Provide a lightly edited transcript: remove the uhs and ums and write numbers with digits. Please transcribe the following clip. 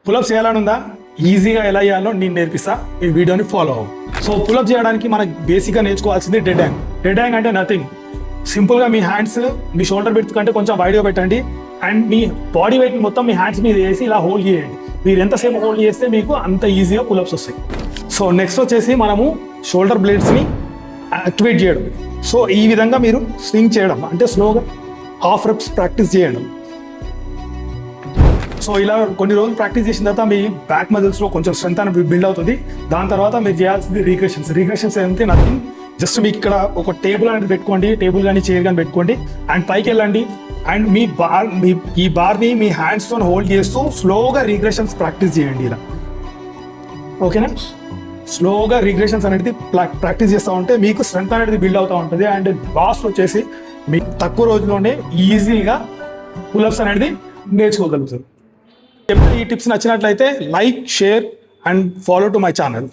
Pull-ups చేయాలని ఉందా? ఈజీగా ఎలా చేయాలో నేను నేర్పిస్తా, ఈ వీడియోని ఫాలో అవ్వు. సో పులప్ చేయడానికి మనకు బేసిక్గా నేర్చుకోవాల్సింది డెడ్ హ్యాంగ్. డెడ్ హ్యాంగ్ అంటే నథింగ్, సింపుల్గా మీ హ్యాండ్స్ మీ షోల్డర్ బెడ్త్ కంటే కొంచెం వైడ్గా పెట్టండి అండ్ మీ బాడీ వెయిట్ మొత్తం మీ హ్యాండ్స్ మీద వేసి ఇలా హోల్డ్ చేయండి. మీరు ఎంతసేపు హోల్డ్ చేస్తే మీకు అంత ఈజీగా పులప్స్ వస్తాయి. సో నెక్స్ట్ వచ్చేసి మనము షోల్డర్ బ్లేడ్స్ని యాక్టివేట్ చేయడం. సో ఈ విధంగా మీరు స్వింగ్ చేయడం అంటే స్లోగా హాఫ్ రెప్స్ ప్రాక్టీస్ చేయండి. సో ఇలా కొన్ని రోజులు ప్రాక్టీస్ చేసిన తర్వాత మీ బ్యాక్ మజిల్స్లో కొంచెం స్ట్రెంత్ అనేది బిల్డ్ అవుతుంది. దాని తర్వాత మీరు చేయాల్సింది రిగ్రెషన్స్. రిగ్రెషన్స్ అంటే నథింగ్, జస్ట్ మీకు ఇక్కడ ఒక టేబుల్ అనేది పెట్టుకోండి, టేబుల్ కానీ చైర్ కానీ పెట్టుకోండి అండ్ పైకి వెళ్ళండి అండ్ ఈ బార్ని మీ హ్యాండ్స్తో హోల్డ్ చేస్తూ స్లోగా రిగ్రెషన్స్ ప్రాక్టీస్ చేయండి. ఇలా ఓకేనా? స్లోగా రిగ్రెషన్స్ అనేది ప్రాక్టీస్ చేస్తూ ఉంటే మీకు స్ట్రెంత్ అనేది బిల్డ్ అవుతూ ఉంటుంది అండ్ లాస్ట్ వచ్చేసి మీకు తక్కువ రోజుల్లోనే ఈజీగా పులప్స్ అనేది నేర్చుకోగలుగుతారు. ఈ టిప్స్ నచ్చినట్లయితే like, share and follow to my channel.